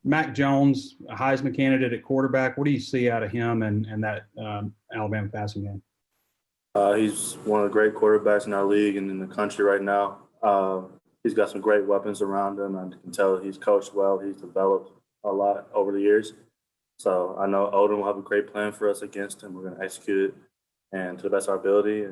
Mac Jones, a Heisman candidate at quarterback. What do you see out of him and that Alabama passing game? He's one of the great quarterbacks in our league and in the country right now. He's got some great weapons around him. I can tell he's coached well. He's developed a lot over the years. So I know Odom will have a great plan for us against him. We're going to execute it and to the best of our ability.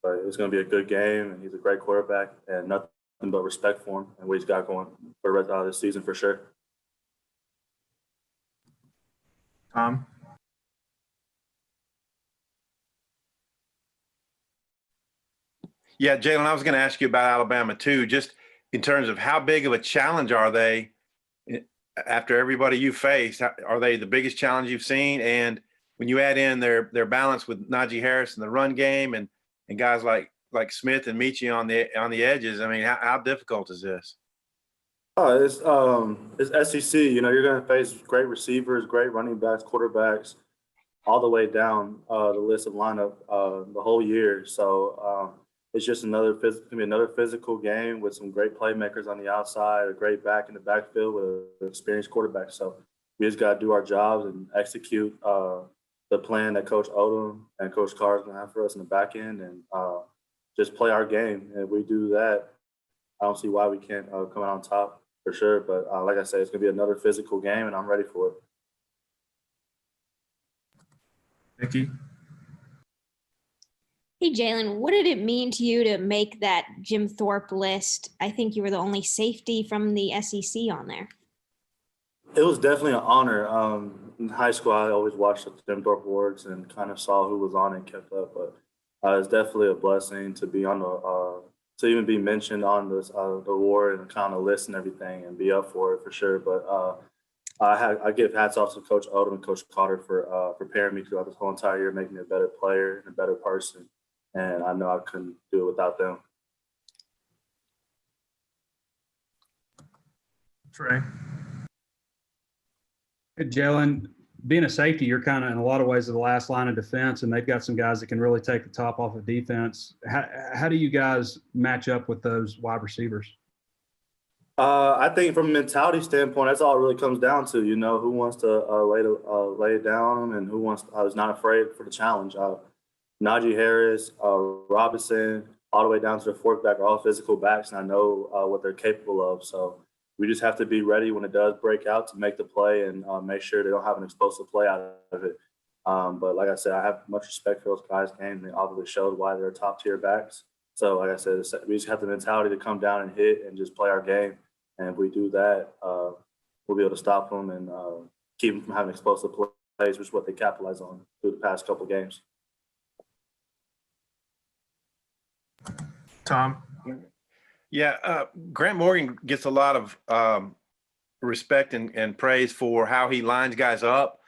But it's going to be a good game, and he's a great quarterback, and nothing but respect for him and what he's got going for the rest of this season for sure. Tom? Yeah, Jalen, I was going to ask you about Alabama too, just in terms of how big of a challenge are they after everybody you faced? Are they the biggest challenge you've seen? And when you add in their balance with Najee Harris in the run game and guys like Smith and Michie on the edges, I mean, how difficult is this? It's SEC. You know, you're going to face great receivers, great running backs, quarterbacks, all the way down the list of lineup the whole year. So it's just another physical game with some great playmakers on the outside, a great back in the backfield with an experienced quarterback. So we just got to do our jobs and execute the plan that Coach Odom and Coach Carr is going to have for us in the back end, and just play our game. And if we do that, I don't see why we can't come out on top for sure. But like I said, it's going to be another physical game, and I'm ready for it. Nikki? Hey, Jalen, what did it mean to you to make that Jim Thorpe list? I think you were the only safety from the SEC on there. It was definitely an honor. In high school, I always watched the Jim Thorpe Awards and kind of saw who was on it and kept up. But it's definitely a blessing to be on to even be mentioned on this the award and kind of list and everything and be up for it for sure. But I give hats off to Coach Odom and Coach Carter for preparing me throughout this whole entire year, making me a better player and a better person. And I know I couldn't do it without them. Trey? Hey, Jalen, being a safety, you're kind of in a lot of ways the last line of defense, and they've got some guys that can really take the top off of defense. How do you guys match up with those wide receivers? I think from a mentality standpoint, that's all it really comes down to. You know, who wants to lay it down on them and who is not afraid for the challenge. Najee Harris, Robinson, all the way down to the fourth back are all physical backs, and I know what they're capable of. So we just have to be ready when it does break out to make the play and make sure they don't have an explosive play out of it. But like I said, I have much respect for those guys' game. They obviously showed why they're top-tier backs. So like I said, we just have the mentality to come down and hit and just play our game. And if we do that, we'll be able to stop them and keep them from having explosive plays, which is what they capitalize on through the past couple games. Tom? Yeah, Grant Morgan gets a lot of respect and praise for how he lines guys up.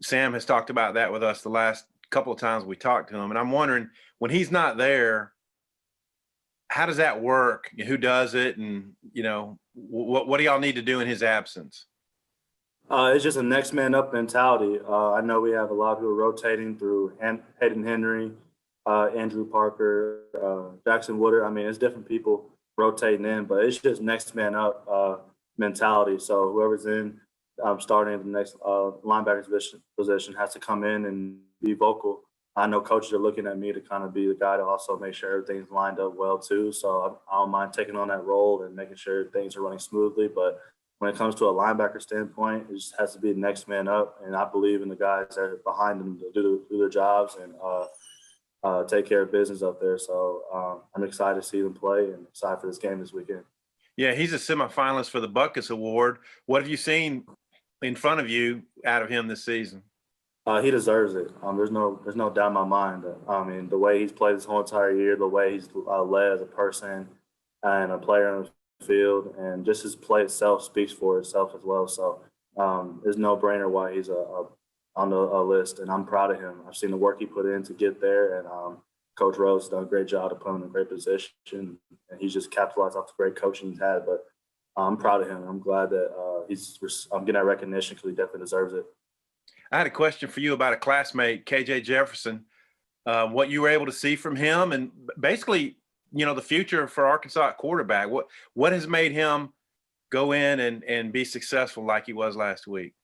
Sam has talked about that with us the last couple of times we talked to him. And I'm wondering, when he's not there, how does that work? Who does it? And, you know, what do y'all need to do in his absence? It's just a next man up mentality. I know we have a lot of people rotating through Hayden Henry, Andrew Parker, Jackson Woodard. I mean, it's different people rotating in, but it's just next man up mentality. So whoever's in starting the next linebacker position has to come in and be vocal. I know coaches are looking at me to kind of be the guy to also make sure everything's lined up well too. So I don't mind taking on that role and making sure things are running smoothly. But when it comes to a linebacker standpoint, it just has to be the next man up. And I believe in the guys that are behind them to do their jobs and take care of business up there. So I'm excited to see them play and excited for this game this weekend. Yeah, he's a semifinalist for the Butkus Award. What have you seen in front of you out of him this season? He deserves it. There's no doubt in my mind. I mean, the way he's played this whole entire year, the way he's led as a person and a player on the field, and just his play itself speaks for itself as well. So there's no brainer why he's on the list, and I'm proud of him. I've seen the work he put in to get there, and Coach Rose has done a great job to put him in a great position, and he's just capitalized off the great coaching he's had. But I'm proud of him. I'm glad that I'm getting that recognition because he definitely deserves it. I had a question for you about a classmate, KJ Jefferson, what you were able to see from him and basically, you know, the future for Arkansas at quarterback. What has made him go in and be successful like he was last week?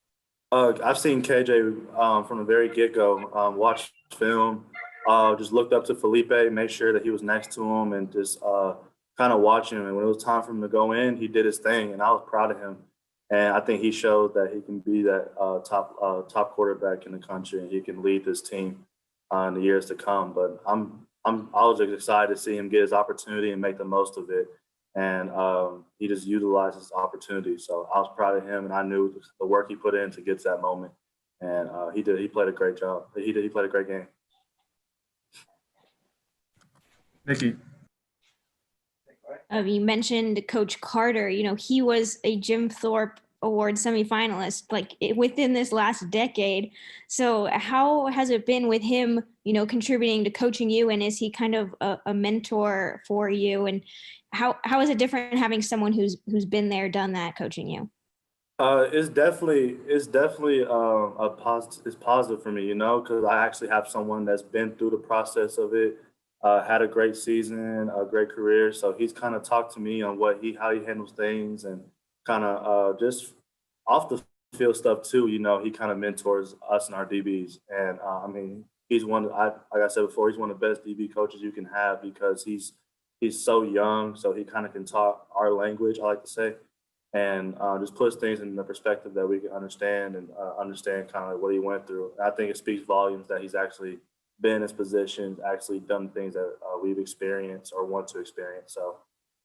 I've seen KJ from the very get-go, watch film, just looked up to Felipe, made sure that he was next to him, and just kind of watching him. And when it was time for him to go in, he did his thing, and I was proud of him. And I think he showed that he can be that top quarterback in the country, and he can lead this team in the years to come. But I was just excited to see him get his opportunity and make the most of it. And he just utilized his opportunity. So I was proud of him, and I knew the work he put in to get to that moment. And he did. He played a great job. He played a great game. Nikki. You mentioned Coach Carter. He was a Jim Thorpe Award semifinalist, within this last decade. So how has it been with him, contributing to coaching you? And is he kind of a mentor for you? And how is it different having someone who's been there, done that, coaching you? It's definitely it's positive for me, because I actually have someone that's been through the process of it, had a great season, a great career. So he's kind of talked to me on how he handles things, and kind of just off the field stuff too. He kind of mentors us and our DBs, and I mean, he's like I said before, he's one of the best DB coaches you can have, because he's so young, so he kind of can talk our language, I like to say, and just puts things in the perspective that we can understand, and understand kind of what he went through. And I think it speaks volumes that he's actually been in his positions, actually done things that we've experienced or want to experience. So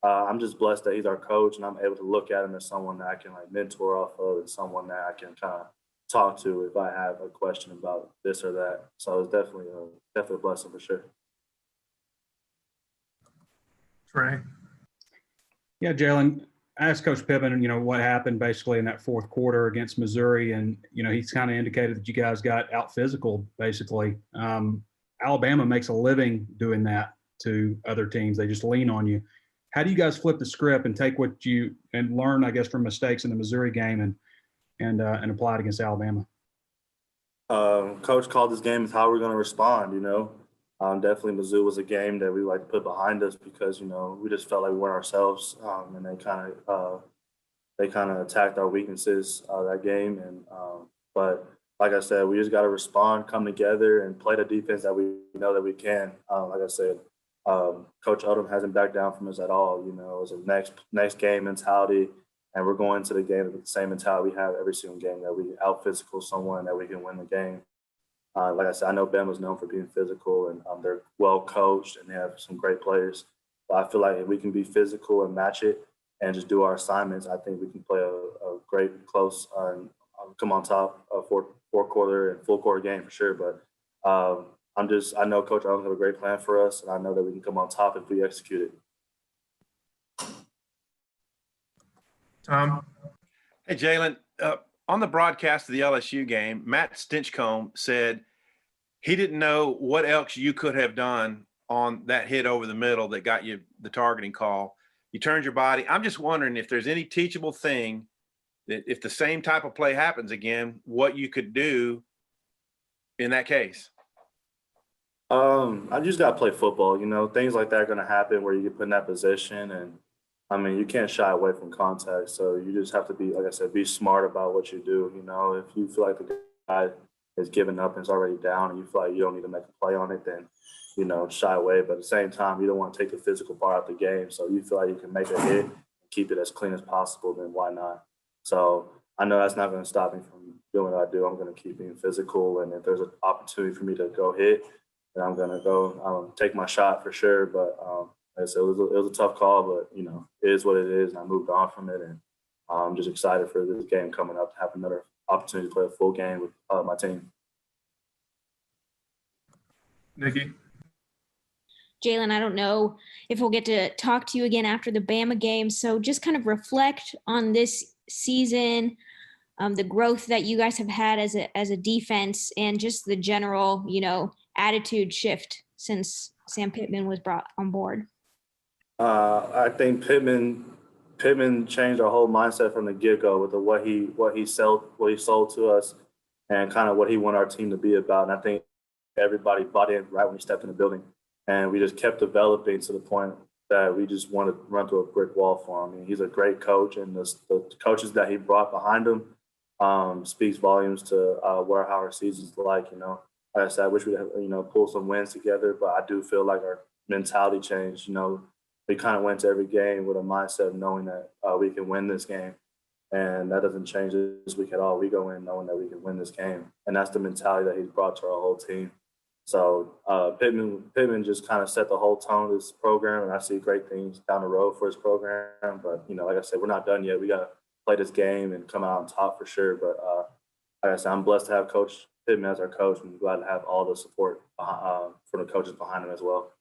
I'm just blessed that he's our coach, and I'm able to look at him as someone that I can mentor off of, and someone that I can kind of talk to if I have a question about this or that. So it's definitely a blessing for sure. Trey. Yeah, Jalen, I asked Coach Pittman, what happened basically in that fourth quarter against Missouri. And, he's kind of indicated that you guys got out physical, basically. Alabama makes a living doing that to other teams. They just lean on you. How do you guys flip the script and take what you and learn, I guess, from mistakes in the Missouri game and apply it against Alabama? Coach called this game as how we're going to respond, Definitely Mizzou was a game that we like to put behind us, because, we just felt like we weren't ourselves, and they kind of attacked our weaknesses that game. And but like I said, we just got to respond, come together, and play the defense that we know that we can. Like I said, Coach Odom hasn't backed down from us at all. It's a next game mentality, and we're going to the game with the same mentality we have every single game, that we out physical someone, that we can win the game. Like I said, I know Bama's known for being physical, and they're well coached, and they have some great players. But I feel like if we can be physical and match it and just do our assignments, I think we can play a great, close, and come on top of fourth quarter and full quarter game for sure. But I know Coach Owens have a great plan for us, and I know that we can come on top if we execute it. Tom. Hey, Jalen, on the broadcast of the LSU game, Matt Stinchcomb said he didn't know what else you could have done on that hit over the middle that got you the targeting call. You turned your body. I'm just wondering if there's any teachable thing that if the same type of play happens again, what you could do in that case. I just got to play football. Things like that are going to happen where you get put in that position, and I mean, you can't shy away from contact. So you just have to be, like I said, be smart about what you do. If you feel like the guy is giving up and is already down, and you feel like you don't need to make a play on it, then, shy away. But at the same time, you don't want to take the physical part out the game. So you feel like you can make a hit and keep it as clean as possible, then why not? So I know that's not going to stop me from doing what I do. I'm going to keep being physical. And if there's an opportunity for me to go hit, then I'm going to go take my shot for sure. But like I said, it was a tough call, but, it is what it is. And I moved on from it. And I'm just excited for this game coming up to have another opportunity to play a full game with my team. Nikki. Jalen, I don't know if we'll get to talk to you again after the Bama game. So just kind of reflect on this season, the growth that you guys have had as a defense, and just the general, attitude shift since Sam Pittman was brought on board. I think Pittman changed our whole mindset from the get-go with what he sold to us, and kind of what he wanted our team to be about. And I think everybody bought in right when he stepped in the building. And we just kept developing to the point that we just want to run through a brick wall for him. I mean, he's a great coach, and the coaches that he brought behind him speaks volumes to where how our season's like. Like I said, I wish we'd have, pull some wins together, but I do feel like our mentality changed. We kind of went to every game with a mindset of knowing that we can win this game. And that doesn't change this week at all. We go in knowing that we can win this game. And that's the mentality that he's brought to our whole team. So Pittman just kind of set the whole tone of this program, and I see great things down the road for his program. But, like I said, we're not done yet. We got to play this game and come out on top for sure. But like I said, I'm blessed to have Coach Pittman as our coach, and glad to have all the support from the coaches behind him as well.